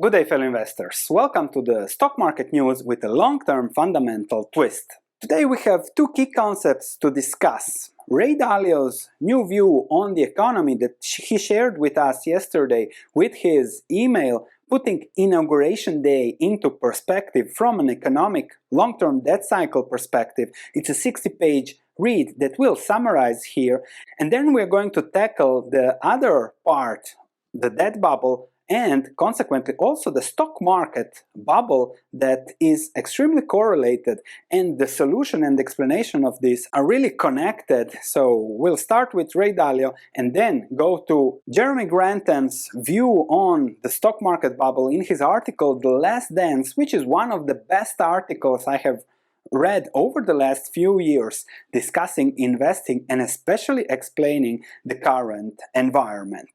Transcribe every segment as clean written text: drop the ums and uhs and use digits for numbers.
Good day, fellow investors. Welcome to the stock market news with a long-term fundamental twist. Today we have two key concepts to discuss. Ray Dalio's new view on the economy that he shared with us yesterday with his email, putting Inauguration Day into perspective from an economic long-term debt cycle perspective. It's a 60-page read that we'll summarize here, and then we're going to tackle the other part, the debt bubble, and consequently also the stock market bubble that is extremely correlated, and the solution and explanation of this are really connected. So we'll start with Ray Dalio and then go to Jeremy Grantham's view on the stock market bubble in his article The Last Dance, which is one of the best articles I have read over the last few years discussing investing and especially explaining the current environment.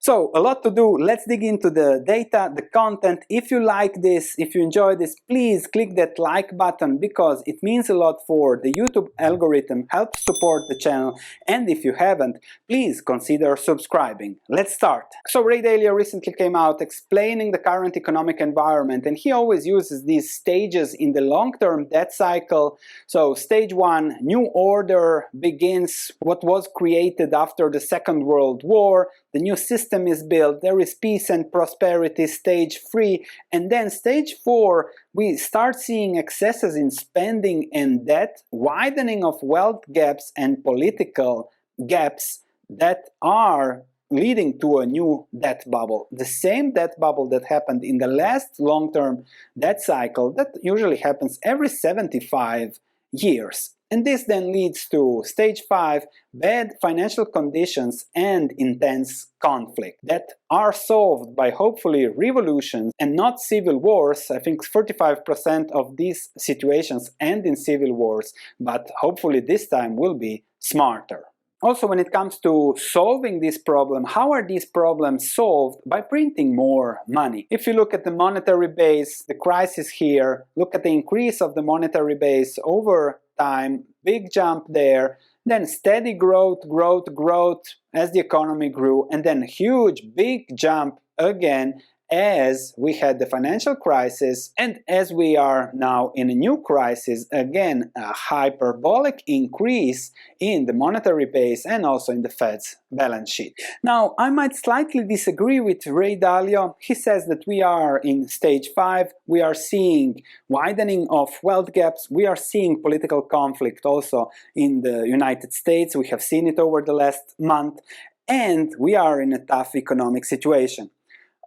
So, a lot to do. Let's dig into the data, the content. If you like this, if you enjoy this, please click that like button because it means a lot for the YouTube algorithm, helps support the channel, and if you haven't, please consider subscribing. Let's start. So Ray Dalio recently came out explaining the current economic environment, and he always uses these stages in the long-term debt cycle. So stage 1, new order begins, what was created after the Second World War. The new system is built, there is peace and prosperity, stage 3, and then stage 4, we start seeing excesses in spending and debt, widening of wealth gaps and political gaps that are leading to a new debt bubble. The same debt bubble that happened in the last long-term debt cycle that usually happens every 75 years. And this then leads to stage 5, bad financial conditions and intense conflict that are solved by hopefully revolutions and not civil wars. I think 45% of these situations end in civil wars, but hopefully this time will be smarter. Also, when it comes to solving this problem, how are these problems solved? By printing more money. If you look at the monetary base, the crisis here, look at the increase of the monetary base over time, big jump there, then steady growth as the economy grew, and then huge big jump again as we had the financial crisis, and as we are now in a new crisis, again a hyperbolic increase in the monetary base and also in the Fed's balance sheet. Now, I might slightly disagree with Ray Dalio. He says that we are in stage 5, we are seeing widening of wealth gaps, we are seeing political conflict also in the United States, we have seen it over the last month, and we are in a tough economic situation.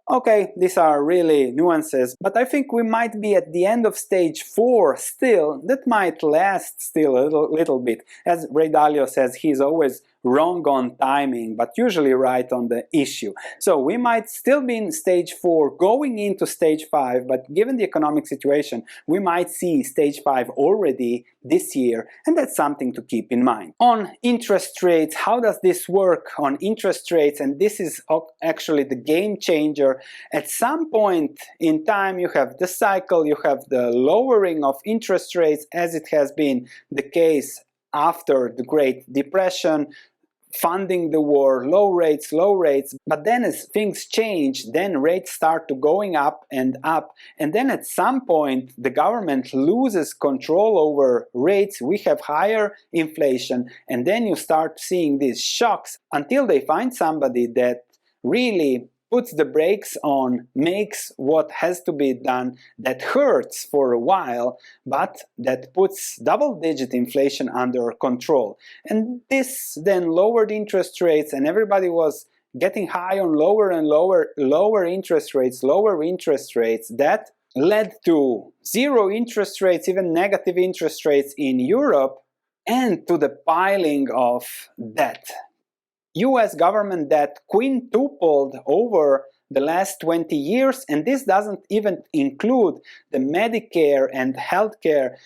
Okay, these are really nuances, but I think we might be at the end of stage 4 still. That might last still a little bit. As Ray Dalio says, he's always wrong on timing, but usually right on the issue. So we might still be in stage 4 going into stage 5, but given the economic situation, we might see stage 5 already this year, and that's something to keep in mind. On interest rates, how does this work on interest rates? And this is actually the game changer. At some point in time, you have the cycle, you have the lowering of interest rates, as it has been the case after the Great Depression, funding the war, low rates, but then as things change, then rates start to going up, and then at some point the government loses control over rates, we have higher inflation, and then you start seeing these shocks until they find somebody that really puts the brakes on, makes what has to be done, that hurts for a while, but that puts double-digit inflation under control. And this then lowered interest rates, and everybody was getting high on lower and lower interest rates, that led to zero interest rates, even negative interest rates in Europe, and to the piling of debt. US government debt quintupled over the last 20 years, and this doesn't even include the Medicare and healthcare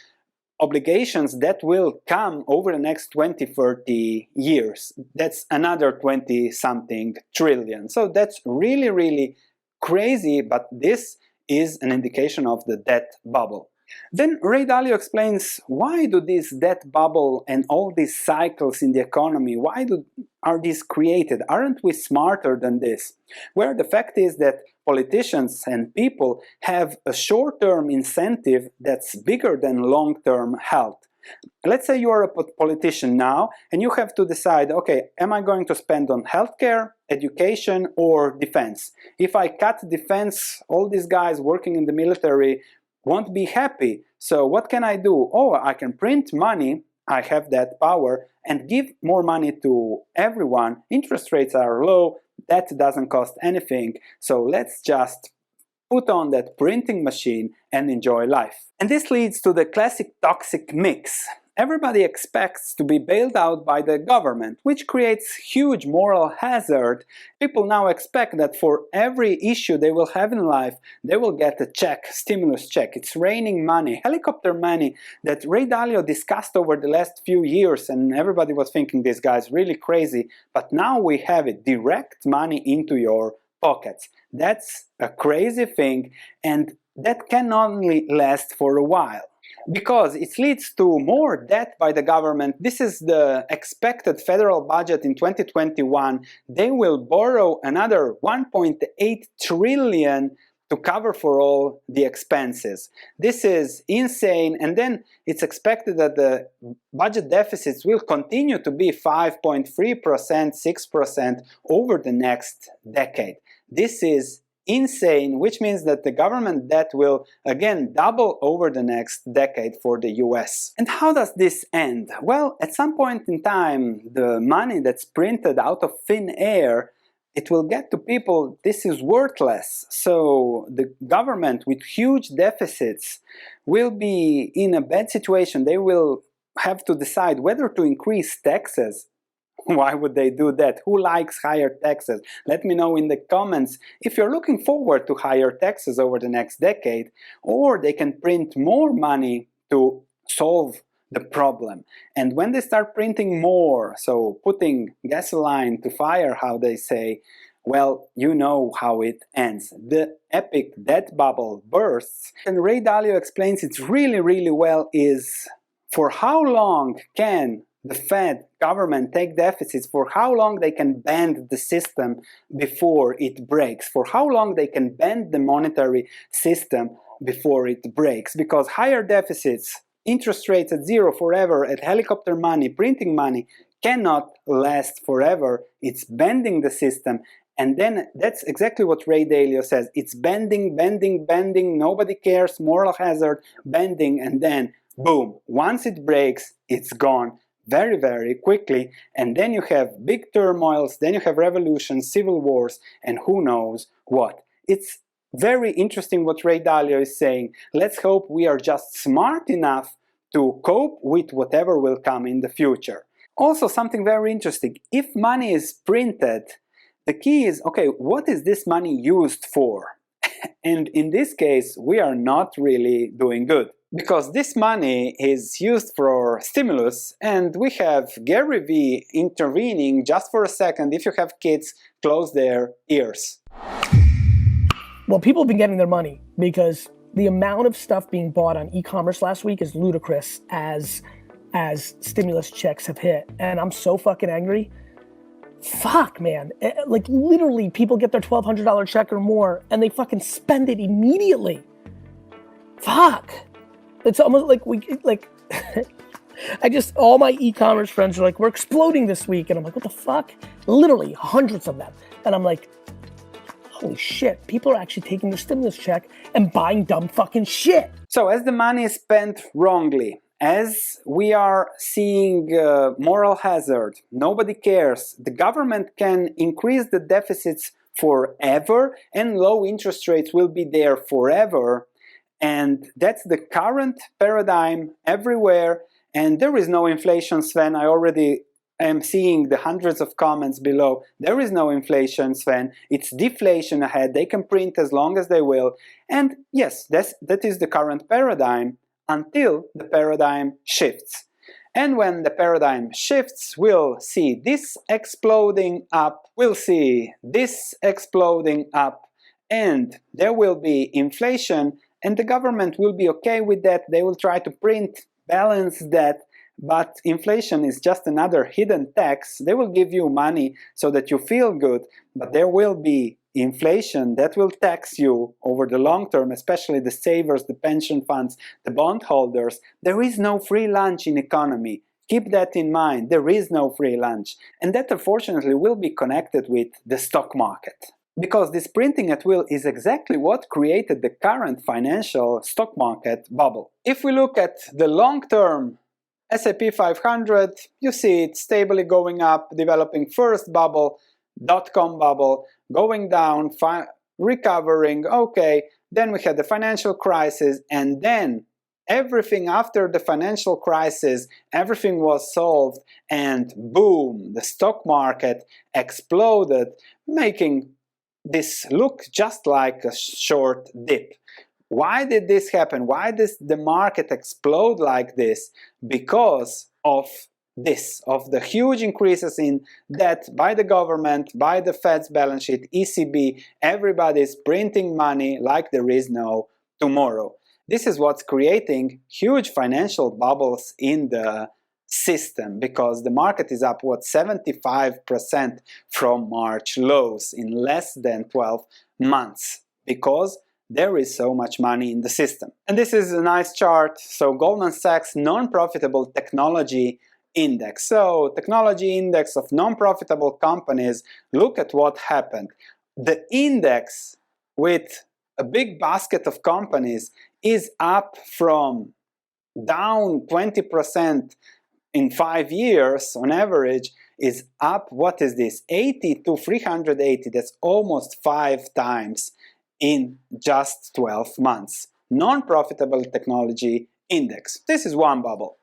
obligations that will come over the next 20-30 years. That's another 20-something trillion. So that's really, really crazy, but this is an indication of the debt bubble. Then Ray Dalio explains why do this debt bubble and all these cycles in the economy, are these created? Aren't we smarter than this? Where the fact is that politicians and people have a short-term incentive that's bigger than long-term health. Let's say you are a politician now and you have to decide, okay, am I going to spend on healthcare, education, or defense? If I cut defense, all these guys working in the military won't be happy. So what can I do? Oh, I can print money, I have that power, and give more money to everyone. Interest rates are low, that doesn't cost anything, so let's just put on that printing machine and enjoy life. And this leads to the classic toxic mix. Everybody expects to be bailed out by the government, which creates huge moral hazard. People now expect that for every issue they will have in life, they will get a check, stimulus check. It's raining money, helicopter money that Ray Dalio discussed over the last few years, and everybody was thinking this guy's really crazy, but now we have it, direct money into your pockets. That's a crazy thing, and that can only last for a while, because it leads to more debt by the government. This is the expected federal budget in 2021. They will borrow another 1.8 trillion to cover for all the expenses. This is insane, and then it's expected that the budget deficits will continue to be 5.3%, 6% over the next decade. This is insane, which means that the government debt will again double over the next decade for the US. And how does this end? Well, at some point in time, the money that's printed out of thin air, it will get to people, this is worthless. So the government with huge deficits will be in a bad situation. They will have to decide whether to increase taxes. Why would they do that? Who likes higher taxes? Let me know in the comments if you're looking forward to higher taxes over the next decade, or they can print more money to solve the problem. And when they start printing more, so putting gasoline to fire, how they say, well, you know how it ends. The epic debt bubble bursts. And Ray Dalio explains it really, really well is, for how long can the Fed government take deficits, for how long they can bend the system before it breaks, for how long they can bend the monetary system before it breaks, because higher deficits, interest rates at zero forever, at helicopter money, printing money, cannot last forever. It's bending the system, and then that's exactly what Ray Dalio says. It's bending, bending, bending, nobody cares, moral hazard, bending, and then boom, once it breaks, it's gone very, very quickly, and then you have big turmoils, then you have revolutions, civil wars, and who knows what. It's very interesting what Ray Dalio is saying. Let's hope we are just smart enough to cope with whatever will come in the future. Also, something very interesting, if money is printed, the key is, okay, what is this money used for? And in this case, we are not really doing good, because this money is used for stimulus, and we have Gary Vee intervening just for a second. If you have kids, close their ears. Well, people have been getting their money because the amount of stuff being bought on e-commerce last week is ludicrous as stimulus checks have hit, and I'm so fucking angry. Fuck, man. Like, literally, people get their $1,200 check or more, and they fucking spend it immediately. Fuck. It's almost like all my e-commerce friends are like, we're exploding this week. And I'm like, what the fuck? Literally, hundreds of them. And I'm like, holy shit, people are actually taking the stimulus check and buying dumb fucking shit. So as the money is spent wrongly, as we are seeing moral hazard, nobody cares, the government can increase the deficits forever, and low interest rates will be there forever. And that's the current paradigm everywhere, and there is no inflation, Sven. I already am seeing the hundreds of comments below. There is no inflation, Sven. It's deflation ahead. They can print as long as they will. And yes, that is the current paradigm until the paradigm shifts. And when the paradigm shifts, we'll see this exploding up, we'll see this exploding up, and there will be inflation. And the government will be okay with that. They will try to print, balance that, but inflation is just another hidden tax. They will give you money so that you feel good, but there will be inflation that will tax you over the long term, especially the savers, the pension funds, the bondholders. There is no free lunch in economy. Keep that in mind. There is no free lunch. And that unfortunately will be connected with the stock market. Because this printing at will is exactly what created the current financial stock market bubble. If we look at the long-term S&P 500, you see it stably going up, developing first bubble, dot-com bubble, going down, recovering, okay, then we had the financial crisis, and then everything after the financial crisis, everything was solved, and boom, the stock market exploded, making this look just like a short dip. Why did this happen? Why did the market explode like this? Because of this, of the huge increases in debt by the government, by the Fed's balance sheet, ECB, everybody's printing money like there is no tomorrow. This is what's creating huge financial bubbles in the system, because the market is up, 75% from March lows in less than 12 months, because there is so much money in the system. And this is a nice chart. So Goldman Sachs non-profitable technology index. So technology index of non-profitable companies, look at what happened. The index with a big basket of companies is up from down 20% in 5 years on average, is up, what is this, 80 to 380, that's almost 5 times in just 12 months. Non-profitable technology index. This is one bubble.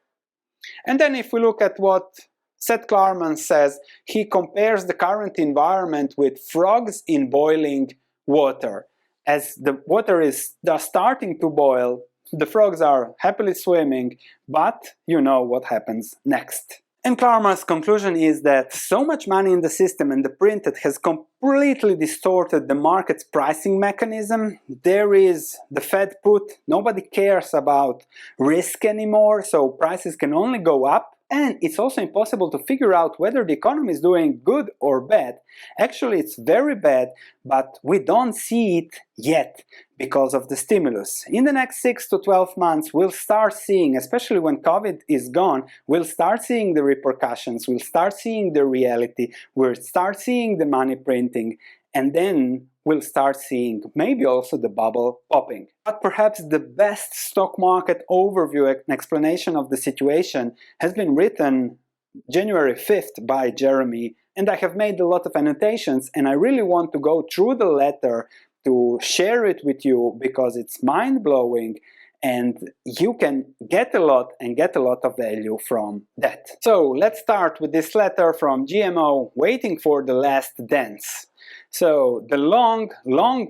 And then if we look at what Seth Klarman says, he compares the current environment with frogs in boiling water. As the water is starting to boil, the frogs are happily swimming, but you know what happens next. And Klarman's conclusion is that so much money in the system and the printed has completely distorted the market's pricing mechanism. There is the Fed put, nobody cares about risk anymore, so prices can only go up. And it's also impossible to figure out whether the economy is doing good or bad. Actually, it's very bad, but we don't see it yet because of the stimulus. In the next 6 to 12 months, we'll start seeing, especially when COVID is gone, we'll start seeing the repercussions, we'll start seeing the reality, we'll start seeing the money printing, and then we'll start seeing maybe also the bubble popping. But perhaps the best stock market overview and explanation of the situation has been written January 5th by Jeremy, and I have made a lot of annotations, and I really want to go through the letter to share it with you because it's mind-blowing and you can get a lot of value from that. So let's start with this letter from GMO, Waiting for the Last Dance. So the long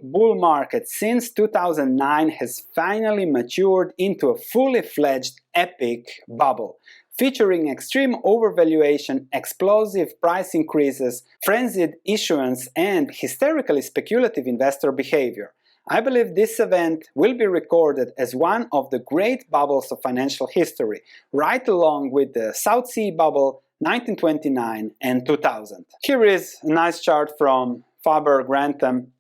bull market since 2009 has finally matured into a fully fledged epic bubble, featuring extreme overvaluation, explosive price increases, frenzied issuance, and hysterically speculative investor behavior. I believe this event will be recorded as one of the great bubbles of financial history, right along with the South Sea bubble, 1929 and 2000. Here is a nice chart from Grantham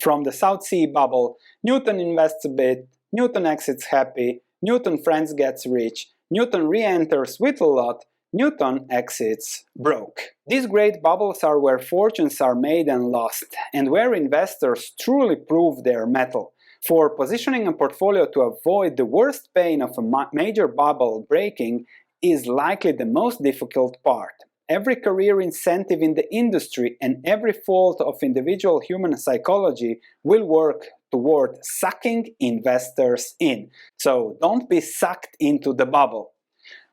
from the South Sea bubble. Newton invests a bit, Newton exits happy, Newton friends gets rich, Newton re-enters with a lot, Newton exits broke. These great bubbles are where fortunes are made and lost, and where investors truly prove their mettle. For positioning a portfolio to avoid the worst pain of a major bubble breaking is likely the most difficult part. Every career incentive in the industry and every fault of individual human psychology will work toward sucking investors in. So don't be sucked into the bubble.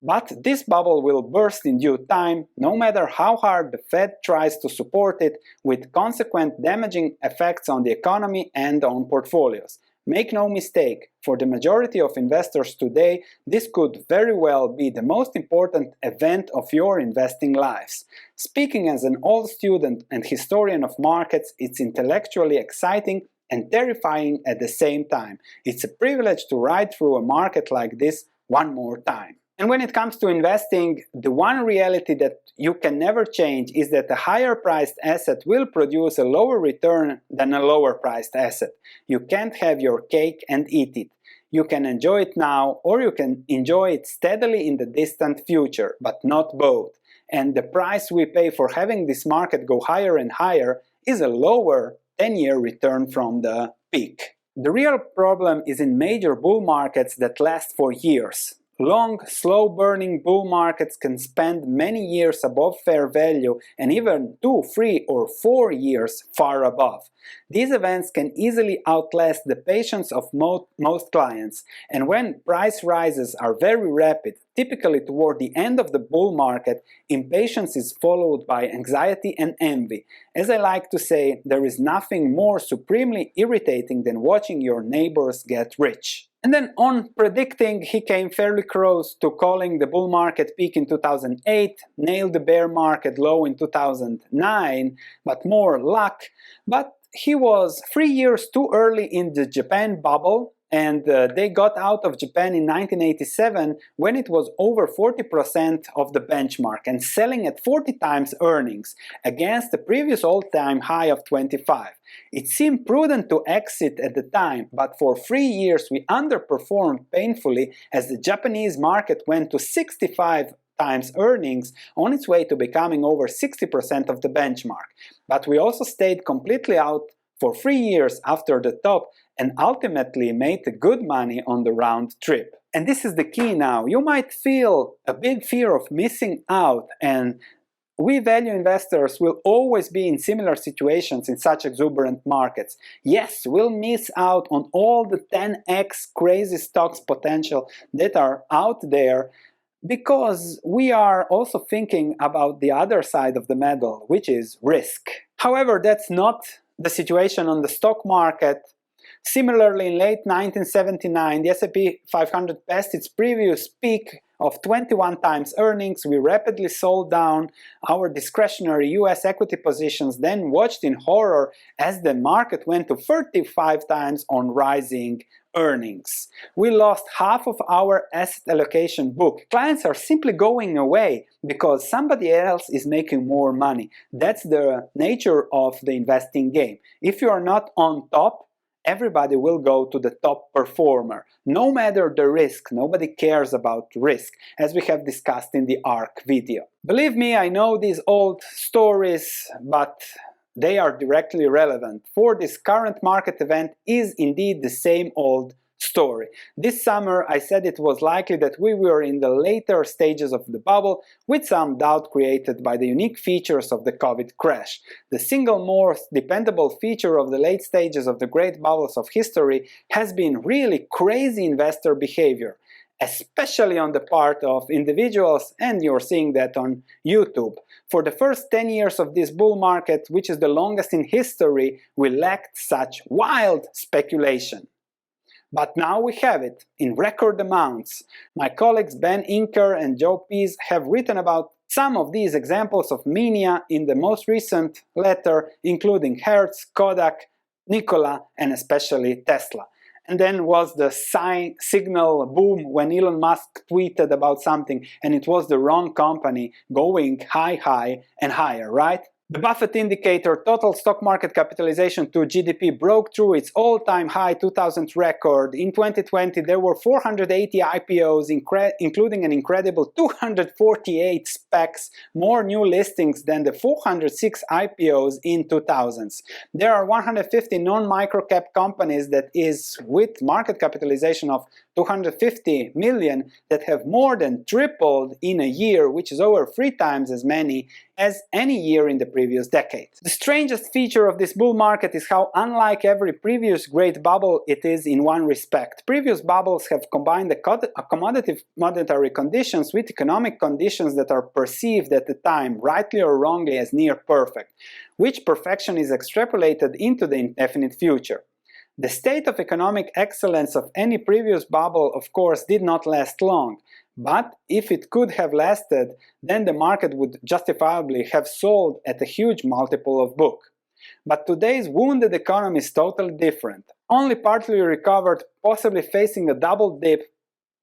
But this bubble will burst in due time, no matter how hard the Fed tries to support it, with consequent damaging effects on the economy and on portfolios. Make no mistake, for the majority of investors today, this could very well be the most important event of your investing lives. Speaking as an old student and historian of markets, it's intellectually exciting and terrifying at the same time. It's a privilege to ride through a market like this one more time. And when it comes to investing, the one reality that you can never change is that a higher priced asset will produce a lower return than a lower priced asset. You can't have your cake and eat it. You can enjoy it now, or you can enjoy it steadily in the distant future, but not both. And the price we pay for having this market go higher and higher is a lower 10-year return from the peak. The real problem is in major bull markets that last for years. Long, slow-burning bull markets can spend many years above fair value and even 2, 3, or 4 years far above. These events can easily outlast the patience of most clients, and when price rises are very rapid, typically toward the end of the bull market, impatience is followed by anxiety and envy. As I like to say, there is nothing more supremely irritating than watching your neighbors get rich. And then on predicting, he came fairly close to calling the bull market peak in 2008, nailed the bear market low in 2009, but more luck. But he was 3 years too early in the Japan bubble, and they got out of Japan in 1987 when it was over 40% of the benchmark and selling at 40 times earnings against the previous all-time high of 25. It seemed prudent to exit at the time, but for 3 years we underperformed painfully as the Japanese market went to 65 times earnings on its way to becoming over 60% of the benchmark. But we also stayed completely out for 3 years after the top and ultimately made good money on the round trip. And this is the key now. You might feel a big fear of missing out, and we value investors will always be in similar situations in such exuberant markets. Yes, we'll miss out on all the 10x crazy stocks potential that are out there, because we are also thinking about the other side of the medal, which is risk. However, that's not the situation on the stock market. Similarly, in late 1979, the S&P 500 passed its previous peak of 21 times earnings. We rapidly sold down our discretionary US equity positions, then watched in horror as the market went to 35 times on rising earnings. We lost half of our asset allocation book. Clients are simply going away because somebody else is making more money. That's the nature of the investing game. If you are not on top, everybody will go to the top performer. No matter the risk, nobody cares about risk, as we have discussed in the ARC video. Believe me, I know these old stories, but they are directly relevant, for this current market event is indeed the same old story. This summer I said it was likely that we were in the later stages of the bubble, with some doubt created by the unique features of the COVID crash. The single most dependable feature of the late stages of the great bubbles of history has been really crazy investor behavior, especially on the part of individuals, and you're seeing that on YouTube. For the first 10 years of this bull market, which is the longest in history, we lacked such wild speculation. But now we have it in record amounts. My colleagues Ben Inker and Joe Pease have written about some of these examples of mania in the most recent letter, including Hertz, Kodak, Nikola, and especially Tesla. And then was the signal boom when Elon Musk tweeted about something and it was the wrong company going high and higher, right? The Buffett indicator, total stock market capitalization to GDP, broke through its all-time high 2000 record. In 2020, there were 480 IPOs, including an incredible 248 SPACs, more new listings than the 406 IPOs in 2000s. There are 150 non-microcap companies that is with market capitalization of 250 million that have more than tripled in a year, which is over 3 times as many as any year in the previous decade. The strangest feature of this bull market is how unlike every previous great bubble it is in one respect. Previous bubbles have combined accommodative monetary conditions with economic conditions that are perceived at the time, rightly or wrongly, as near perfect, which perfection is extrapolated into the indefinite future. The state of economic excellence of any previous bubble, of course, did not last long, but if it could have lasted, then the market would justifiably have sold at a huge multiple of book. But today's wounded economy is totally different. Only partly recovered, possibly facing a double dip,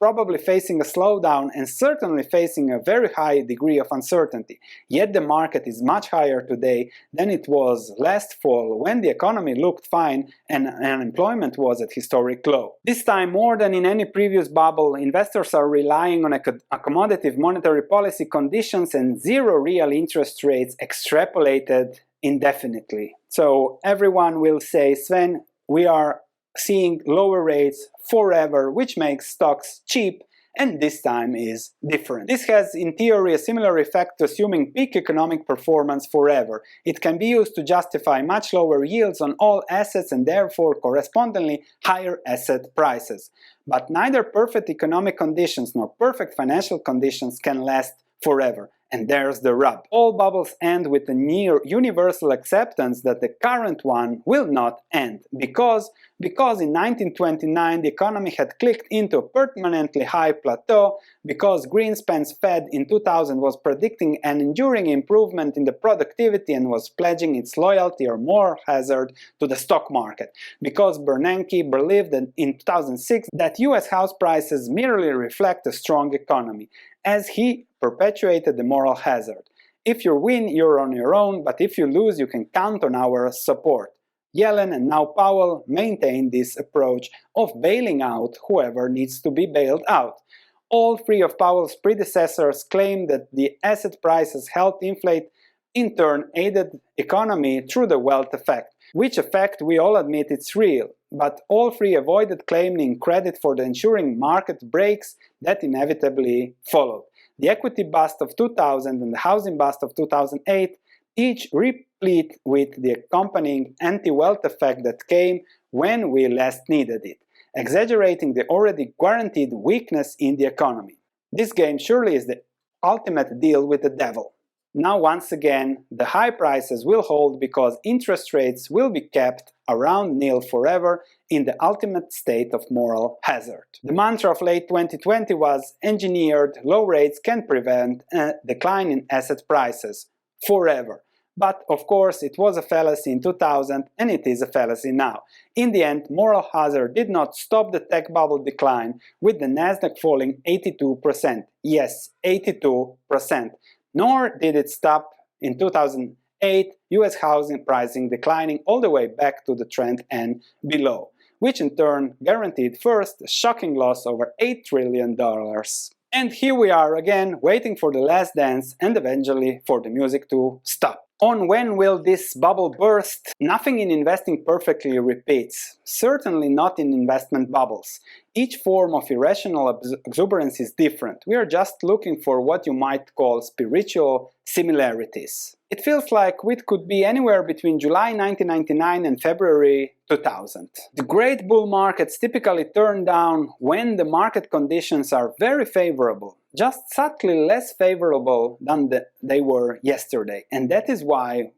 probably facing a slowdown and certainly facing a very high degree of uncertainty. Yet the market is much higher today than it was last fall, when the economy looked fine and unemployment was at historic low. This time, more than in any previous bubble, investors are relying on accommodative monetary policy conditions and zero real interest rates extrapolated indefinitely. So everyone will say, Sven, we are seeing lower rates forever, which makes stocks cheap, and this time is different. This has in theory a similar effect to assuming peak economic performance forever. It can be used to justify much lower yields on all assets and therefore correspondingly higher asset prices. But neither perfect economic conditions nor perfect financial conditions can last forever. And there's the rub. All bubbles end with a near universal acceptance that the current one will not end. Because in 1929 the economy had clicked into a permanently high plateau, because Greenspan's Fed in 2000 was predicting an enduring improvement in the productivity and was pledging its loyalty or moral hazard to the stock market, because Bernanke believed that in 2006 that US house prices merely reflect a strong economy, as he perpetuated the moral hazard. If you win, you're on your own, but if you lose, you can count on our support. Yellen and now Powell maintain this approach of bailing out whoever needs to be bailed out. All three of Powell's predecessors claimed that the asset prices helped inflate, in turn aided economy through the wealth effect, which effect we all admit it's real, but all three avoided claiming credit for the ensuing market breaks that inevitably followed. The equity bust of 2000 and the housing bust of 2008, each replete with the accompanying anti-wealth effect that came when we least needed it, exaggerating the already guaranteed weakness in the economy. This game surely is the ultimate deal with the devil. Now once again, the high prices will hold because interest rates will be kept around nil forever in the ultimate state of moral hazard. The mantra of late 2020 was engineered low rates can prevent a decline in asset prices forever. But of course it was a fallacy in 2000 and it is a fallacy now. In the end, moral hazard did not stop the tech bubble decline, with the Nasdaq falling 82%. Yes, 82%. Nor did it stop in 2008 US housing pricing declining all the way back to the trend and below, which in turn guaranteed first a shocking loss over $8 trillion. And here we are again, waiting for the last dance and eventually for the music to stop. On when will this bubble burst? Nothing in investing perfectly repeats, certainly not in investment bubbles. Each form of irrational exuberance is different. We are just looking for what you might call spiritual similarities. It feels like we could be anywhere between July 1999 and February 2000. The great bull markets typically turn down when the market conditions are very favorable, just subtly less favorable than they were yesterday, and that is why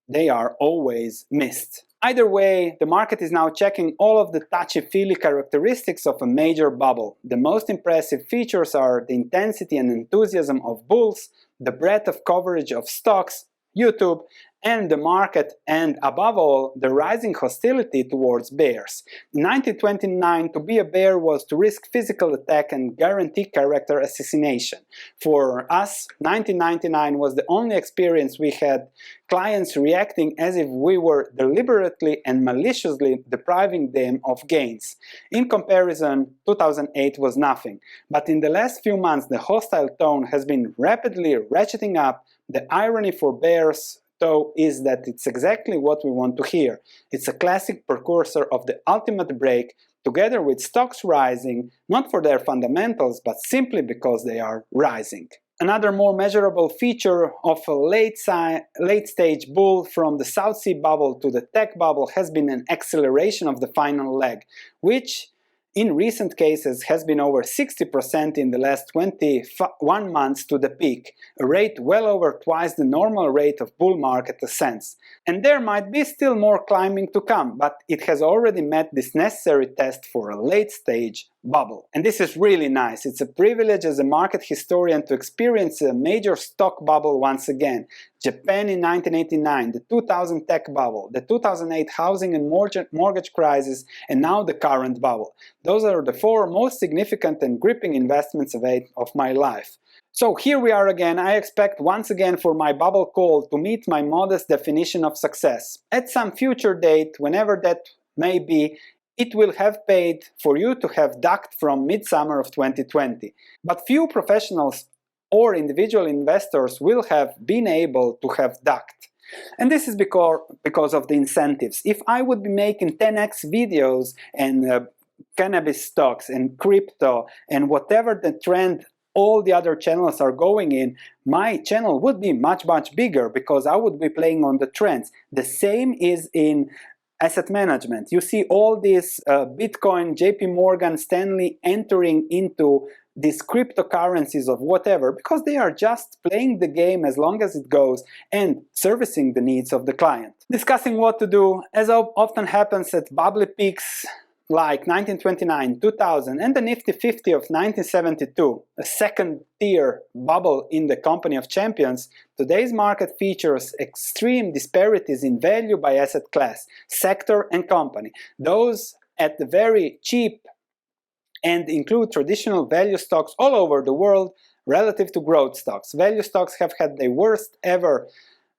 they are always missed. Either way, the market is now checking all of the touchy-feely characteristics of a major bubble. The most impressive features are the intensity and enthusiasm of bulls, the breadth of coverage of stocks, YouTube, and the market, and above all, the rising hostility towards bears. In 1929, to be a bear was to risk physical attack and guarantee character assassination. For us, 1999 was the only experience we had clients reacting as if we were deliberately and maliciously depriving them of gains. In comparison, 2008 was nothing. But in the last few months, the hostile tone has been rapidly ratcheting up. The irony for bears, though, is that it's exactly what we want to hear. It's a classic precursor of the ultimate break, together with stocks rising, not for their fundamentals, but simply because they are rising. Another more measurable feature of a late-stage bull, from the South Sea bubble to the tech bubble, has been an acceleration of the final leg, which in recent cases has been over 60% in the last 21 months to the peak, a rate well over twice the normal rate of bull market ascents. And there might be still more climbing to come, but it has already met this necessary test for a late-stage bubble. And this is really nice. It's a privilege as a market historian to experience a major stock bubble once again. Japan in 1989, the 2000 tech bubble, the 2008 housing and mortgage crisis, and now the current bubble. Those are the 4 most significant and gripping investments of my life. So here we are again. I expect once again for my bubble call to meet my modest definition of success. At some future date, whenever that may be, it will have paid for you to have ducked from midsummer of 2020. But few professionals or individual investors will have been able to have ducked. And this is because of the incentives. If I would be making 10x videos and cannabis stocks and crypto and whatever the trend all the other channels are going in, my channel would be much bigger because I would be playing on the trends. The same is in asset management. You see all these Bitcoin, JP Morgan, Stanley entering into these cryptocurrencies of whatever because they are just playing the game as long as it goes and servicing the needs of the client. Discussing what to do, as often happens at bubbly peaks like 1929, 2000, and the Nifty 50 of 1972, a second-tier bubble in the company of champions, today's market features extreme disparities in value by asset class, sector, and company. Those at the very cheap and include traditional value stocks all over the world relative to growth stocks. Value stocks have had their worst ever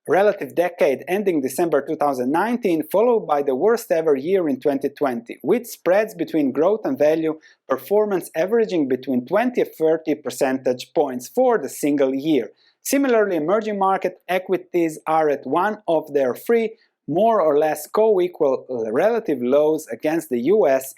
relative decade ending December 2019, followed by the worst ever year in 2020, with spreads between growth and value performance averaging between 20 and 30 percentage points for the single year. Similarly, emerging market equities are at one of their 3 more or less co-equal relative lows against the US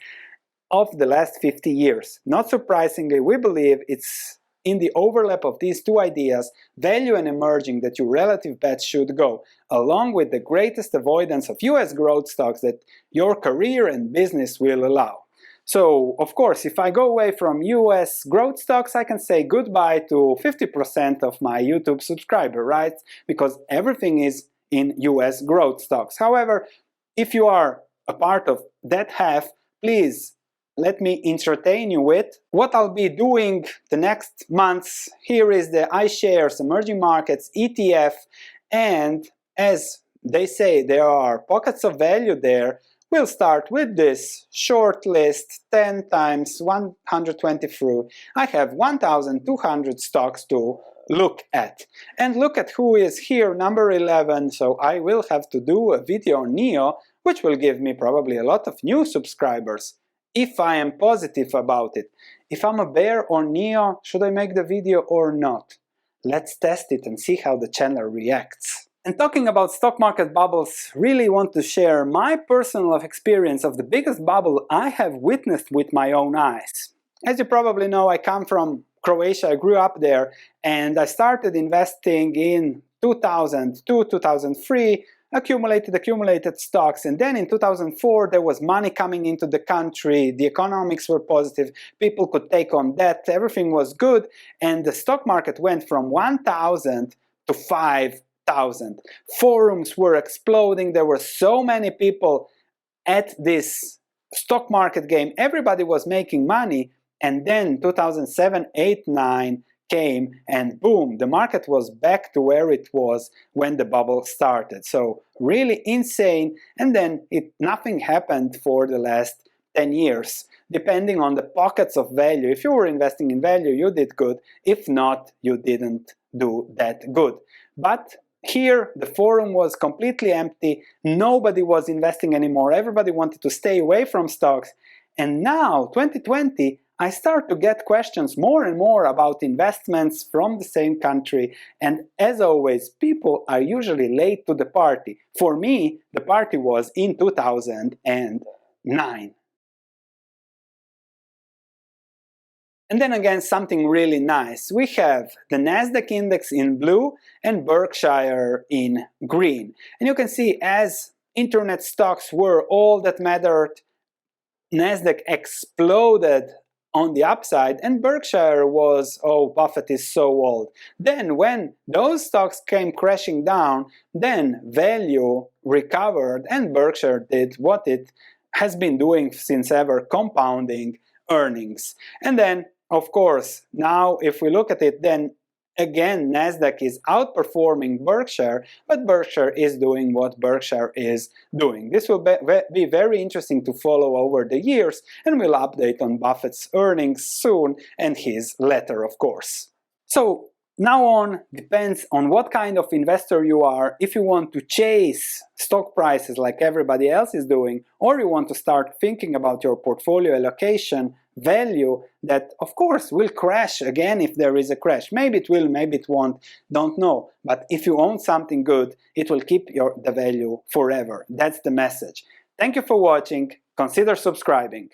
of the last 50 years. Not surprisingly, we believe it's in the overlap of these 2 ideas, value and emerging, that your relative bets should go, along with the greatest avoidance of US growth stocks that your career and business will allow. So, of course, if I go away from US growth stocks, I can say goodbye to 50% of my YouTube subscriber, right? Because everything is in US growth stocks. However, if you are a part of that half, please let me entertain you with what I'll be doing the next months. Here is the iShares Emerging Markets ETF, and as they say, there are pockets of value there. We'll start with this short list, 10 times 123. I have 1,200 stocks to look at. And look at who is here, number 11, so I will have to do a video on NEO, which will give me probably a lot of new subscribers. If I am positive about it. If I'm a bear on NEO, should I make the video or not? Let's test it and see how the channel reacts. And talking about stock market bubbles, really want to share my personal experience of the biggest bubble I have witnessed with my own eyes. As you probably know, I come from Croatia, I grew up there, and I started investing in 2002, 2003, accumulated stocks, and then in 2004 there was money coming into the country, the economics were positive, people could take on debt, everything was good, and the stock market went from 1,000 to 5,000. Forums were exploding, there were so many people at this stock market game, everybody was making money, and then 2007, 8, 9 came, and boom, the market was back to where it was when the bubble started. So really insane, and then nothing happened for the last 10 years, depending on the pockets of value. If you were investing in value, you did good. If not, you didn't do that good. But here, the forum was completely empty. Nobody was investing anymore. Everybody wanted to stay away from stocks. And now, 2020, I start to get questions more and more about investments from the same country, and as always, people are usually late to the party. For me, the party was in 2009. And then again, something really nice. We have the Nasdaq index in blue and Berkshire in green. And you can see as internet stocks were all that mattered, Nasdaq exploded on the upside, and Berkshire was, oh, Buffett is so old. Then when those stocks came crashing down, then value recovered and Berkshire did what it has been doing since ever, compounding earnings. And then, of course, now if we look at it, then Again, Nasdaq is outperforming Berkshire, but Berkshire is doing what Berkshire is doing. This will be very interesting to follow over the years, and we'll update on Buffett's earnings soon and his letter, of course. So now on, depends on what kind of investor you are. If you want to chase stock prices like everybody else is doing, or you want to start thinking about your portfolio allocation value that, of course, will crash again if there is a crash. Maybe it will, maybe it won't, don't know. But if you own something good, it will keep the value forever. That's the message. Thank you for watching. Consider subscribing.